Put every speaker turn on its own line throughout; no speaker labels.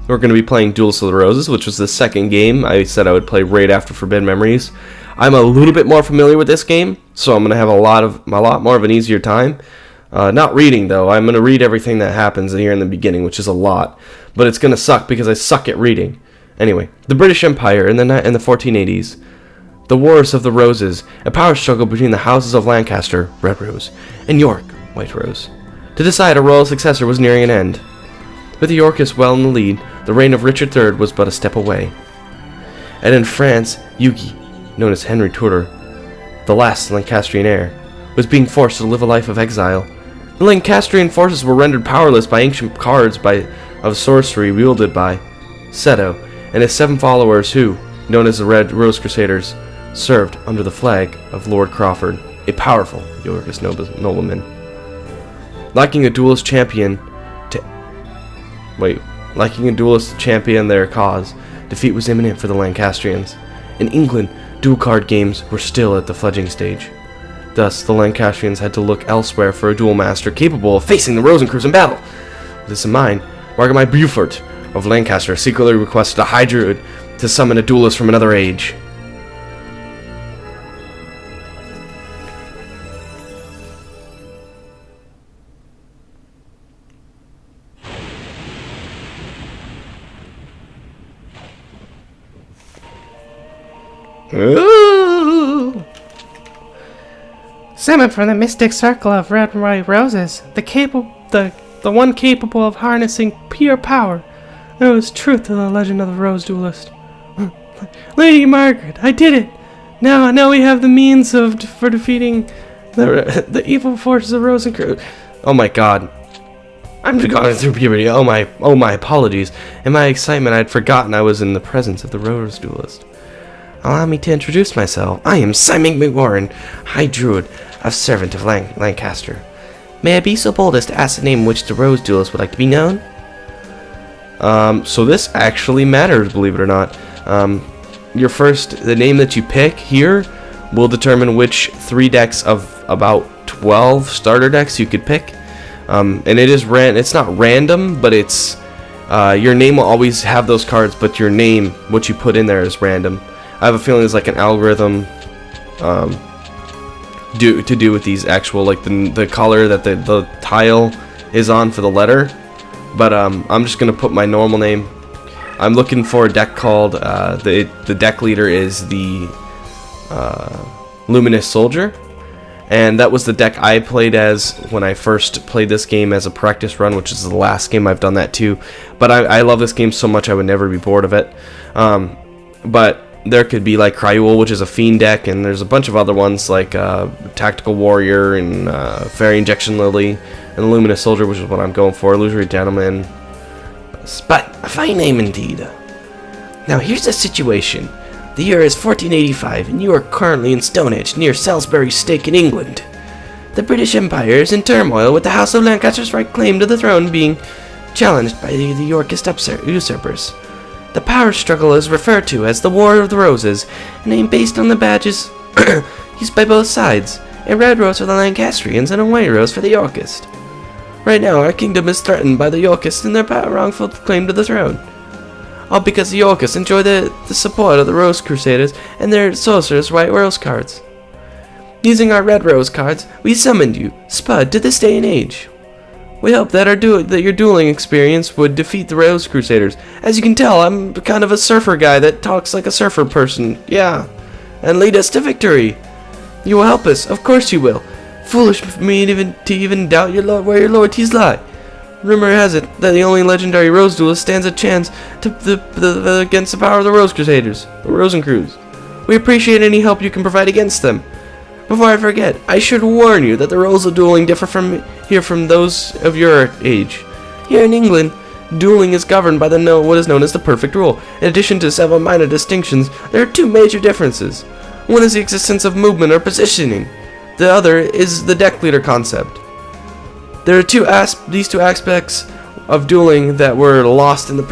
We're going to be playing Duelist of the Roses, which was the second game I said I would play right after Forbidden Memories. I'm a little bit more familiar with this game, so I'm going to have a lot more of an easier time. Not reading, though. I'm going to read everything that happens here in the beginning, which is a lot. But it's going to suck because I suck at reading. Anyway, the British Empire in the 1480s. The Wars of the Roses, a power struggle between the houses of Lancaster, Red Rose, and York, White Rose. To decide a royal successor was nearing an end. With the Yorkists well in the lead, the reign of Richard III was but a step away. And in France, Hugues, known as Henry Tudor, the last Lancastrian heir, was being forced to live a life of exile. The Lancastrian forces were rendered powerless by ancient cards of sorcery wielded by Seto and his 7 followers who, known as the Red Rose Crusaders, served under the flag of Lord Crawford, a powerful Yorkist nobleman. Lacking a duelist champion their cause, defeat was imminent for the Lancastrians. In England, dual card games were still at the fledgling stage. Thus, the Lancastrians had to look elsewhere for a duel master capable of facing the Rosencrews in battle. With this in mind, Margaret Beaufort of Lancaster secretly requested a high druid to summon a duelist from another age.
Ooh. Summon from the mystic circle of red and white roses, the one capable of harnessing pure power. There was truth to the legend of the Rose Duelist. Lady Margaret, I did it! Now we have the means for defeating the evil forces of Rosencrew.
Oh my god. I'm going through puberty. Oh my apologies. In my excitement, I'd forgotten I was in the presence of the Rose Duelist. Allow me to introduce myself. I am Simon McWarren, High Druid, a servant of Lancaster. May I be so bold as to ask the name in which the Rose Duelist would like to be known? So this actually matters, believe it or not. The name that you pick here will determine which 3 decks of about 12 starter decks you could pick. And it's not random, but it's your name will always have those cards, but your name, what you put in there, is random. I have a feeling there's like an algorithm to do with these actual, like the color that the tile is on for the letter. But I'm just gonna put my normal name. I'm looking for a deck called the deck leader is the Luminous Soldier, and that was the deck I played as when I first played this game as a practice run, which is the last game I've done that too. But I love this game so much I would never be bored of it. But there could be like Cryul, which is a Fiend deck, and there's a bunch of other ones like Tactical Warrior and Fairy Injection Lily, and Luminous Soldier, which is what I'm going for. Illusory Gentleman. But a fine name indeed. Now here's the situation. The year is 1485, and you are currently in Stonehenge, near Salisbury Stake in England. The British Empire is in turmoil, with the House of Lancaster's right claim to the throne being challenged by the Yorkist usurpers. The power struggle is referred to as the War of the Roses, a name based on the badges used by both sides, a red rose for the Lancastrians and a white rose for the Yorkists. Right now, our kingdom is threatened by the Yorkists and their wrongful claim to the throne. All because the Yorkists enjoy the support of the Rose Crusaders and their sorcerers' white rose cards. Using our red rose cards, we summoned you, Spud, to this day and age. We hope that your dueling experience would defeat the Rose Crusaders. As you can tell, I'm kind of a surfer guy that talks like a surfer person, yeah, and lead us to victory. You will help us, of course you will. Foolish for me to even doubt where your loyalties lie. Rumor has it that the only legendary Rose Duelist stands a chance against the power of the Rose Crusaders, the Rosencrews. We appreciate any help you can provide against them. Before I forget, I should warn you that the rules of dueling differ from those of your age. Here in England, dueling is governed by what is known as the perfect rule. In addition to several minor distinctions, there are 2 major differences. One is the existence of movement or positioning. The other is the deck leader concept. There are these two aspects of dueling that were lost in the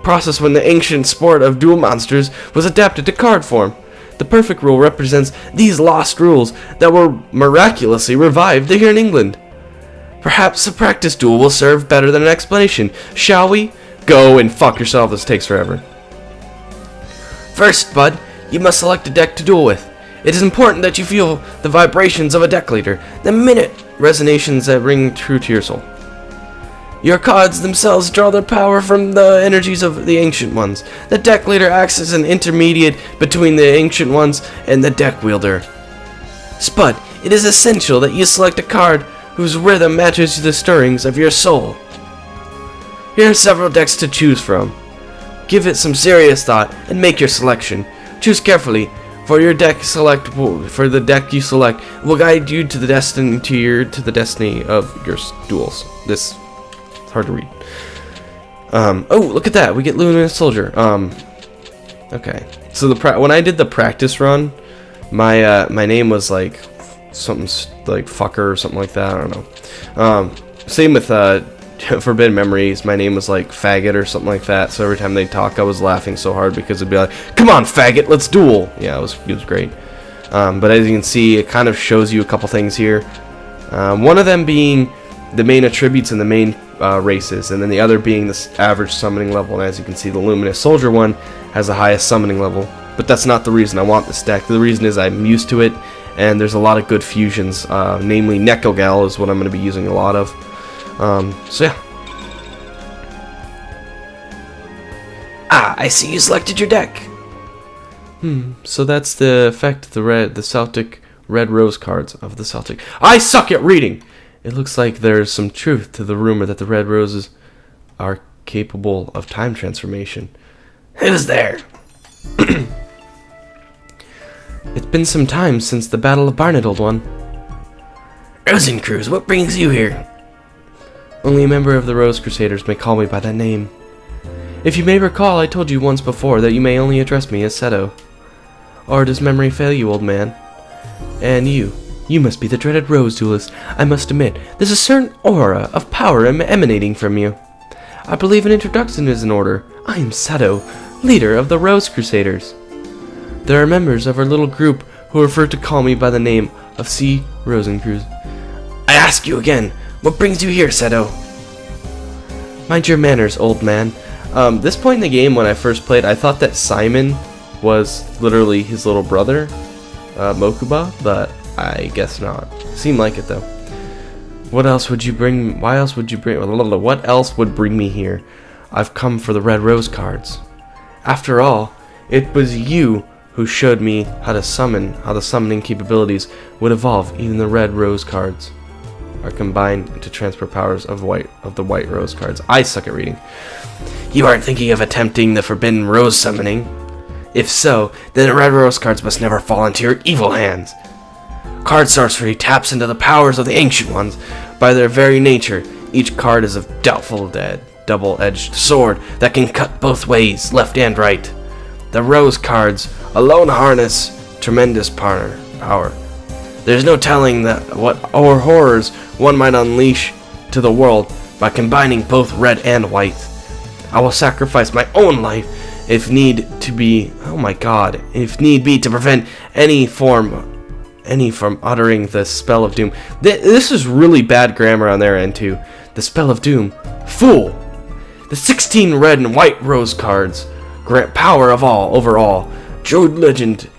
process when the ancient sport of duel monsters was adapted to card form. The perfect rule represents these lost rules that were miraculously revived here in England. Perhaps a practice duel will serve better than an explanation. Shall we? Go and fuck yourself, this takes forever. First, Bud, you must select a deck to duel with. It is important that you feel the vibrations of a deck leader, the minute resonations that ring true to your soul. Your cards themselves draw their power from the energies of the Ancient Ones. The deck leader acts as an intermediate between the Ancient Ones and the deck wielder. Spud, it is essential that you select a card whose rhythm matches the stirrings of your soul. Here are several decks to choose from. Give it some serious thought and make your selection. Choose carefully, for the deck you select will guide you to the destiny of your duels. This is hard to read. Oh, look at that! We get Luminous Soldier. Okay. So when I did the practice run, my name was like something like fucker or something like that. I don't know. Same with Forbidden Memories. My name was like faggot or something like that. So every time they talk, I was laughing so hard because it'd be like, "Come on, faggot, let's duel." Yeah, it was great. But as you can see, it kind of shows you a couple things here. One of them being the main attributes and the main races, and then the other being the average summoning level. And as you can see, the Luminous Soldier one has the highest summoning level. But that's not the reason I want this deck. The reason is I'm used to it, and there's a lot of good fusions. Namely, Nekogal is what I'm going to be using a lot of. So yeah. Ah, I see you selected your deck. So that's the effect of the Celtic red rose cards of the Celtic. I suck at reading! It looks like there's some truth to the rumor that the red roses are capable of time transformation. Who's there? It's been some time since the Battle of Barnet, old one. Rosencruz, what brings you here? Only a member of the Rose Crusaders may call me by that name. If you may recall, I told you once before that you may only address me as Seto. Or does memory fail you, old man? And you must be the dreaded Rose Duelist. I must admit, there's a certain aura of power emanating from you. I believe an introduction is in order. I am Seto, leader of the Rose Crusaders. There are members of our little group who refer to call me by the name of C. Rosencruz. I ask you again, what brings you here, Seto? Mind your manners, old man. This point in the game, when I first played, I thought that Simon was literally his little brother, Mokuba, but I guess not. Seemed like it, though. What else would bring me here? I've come for the Red Rose cards. After all, it was you who showed me how the summoning capabilities would evolve. Even the Red Rose cards are combined to transfer powers of the White Rose cards. I suck at reading. You aren't thinking of attempting the Forbidden Rose summoning? If so, then the Red Rose cards must never fall into your evil hands. Card sorcery taps into the powers of the Ancient Ones. By their very nature, each card is a double-edged sword that can cut both ways, left and right. The Rose cards alone harness tremendous power. There's no telling what horrors one might unleash to the world by combining both red and white. I will sacrifice my own life if need be to prevent any from uttering the spell of doom. This is really bad grammar on their end too. The spell of doom. Fool! The 16 red and white rose cards grant power over all. Druid legend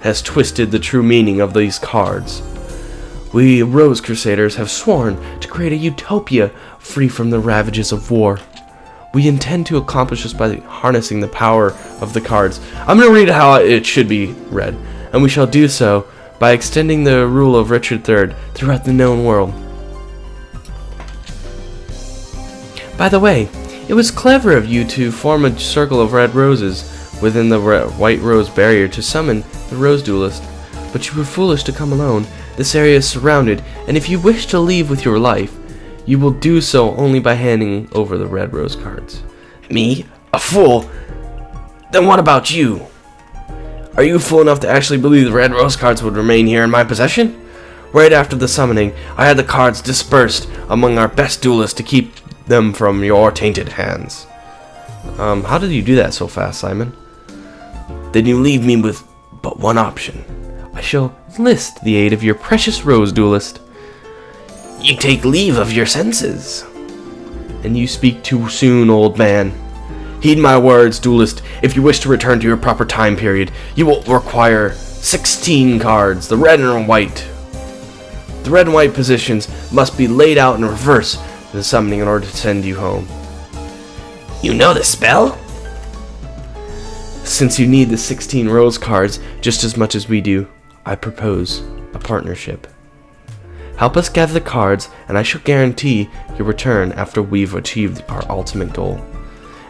has twisted the true meaning of these cards. We Rose Crusaders have sworn to create a utopia free from the ravages of war. We intend to accomplish this by harnessing the power of the cards. I'm going to read how it should be read, and we shall do so by extending the rule of Richard III throughout the known world. By the way, it was clever of you to form a circle of red roses within the white rose barrier to summon the Rose Duelist, but you were foolish to come alone. This area is surrounded, and if you wish to leave with your life, you will do so only by handing over the red rose cards. Me? A fool? Then what about you? Are you fool enough to actually believe the red rose cards would remain here in my possession? Right after the summoning, I had the cards dispersed among our best duelists to keep them from your tainted hands. How did you do that so fast, Simon? Then you leave me with but one option. I shall enlist the aid of your precious Rose Duelist. You take leave of your senses. And you speak too soon, old man. Heed my words, Duelist. If you wish to return to your proper time period, you will require 16 cards, the red and white. The red and white positions must be laid out in reverse in the summoning in order to send you home. You know the spell? Since you need the 16 rose cards just as much as we do, I propose a partnership. Help us gather the cards, and I shall guarantee your return after we've achieved our ultimate goal.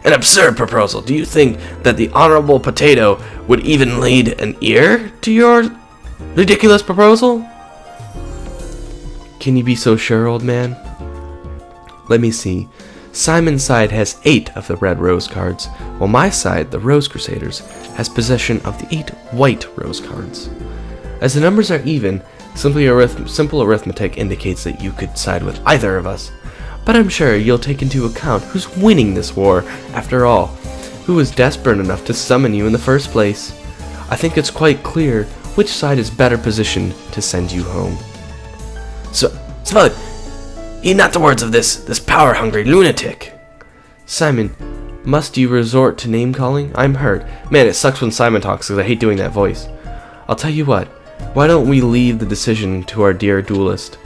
An absurd proposal. Do you think that the Honorable Potato would even lead an ear to your ridiculous proposal? Can you be so sure, old man? Let me see. Simon's side has 8 of the red rose cards, while my side, the Rose Crusaders, has possession of the 8 white rose cards. As the numbers are even, simple arithmetic indicates that you could side with either of us. But I'm sure you'll take into account who's winning this war, after all. Who was desperate enough to summon you in the first place? I think it's quite clear which side is better positioned to send you home. So, heed not the words of this power-hungry lunatic. Simon, must you resort to name-calling? I'm hurt. Man, it sucks when Simon talks because I hate doing that voice. I'll tell you what, why don't we leave the decision to our dear Duelist?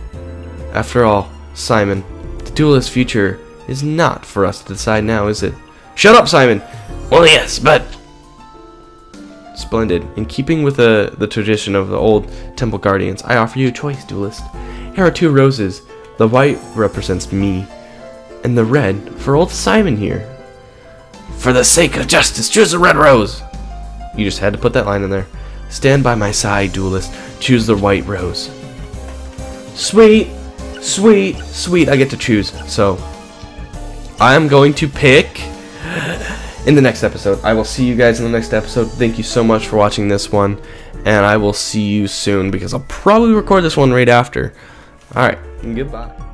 After all, Simon, the Duelist's future is not for us to decide now, is it? Shut up, Simon! Well, yes, but... Splendid. In keeping with the tradition of the old Temple Guardians, I offer you a choice, Duelist. Here are 2 roses. The white represents me, and the red for old Simon here. For the sake of justice, choose the red rose! You just had to put that line in there. Stand by my side, Duelist. Choose the white rose. Sweet, sweet, sweet. I get to choose. So, I'm going to pick in the next episode. I will see you guys in the next episode. Thank you so much for watching this one, and I will see you soon because I'll probably record this one right after. Alright, goodbye.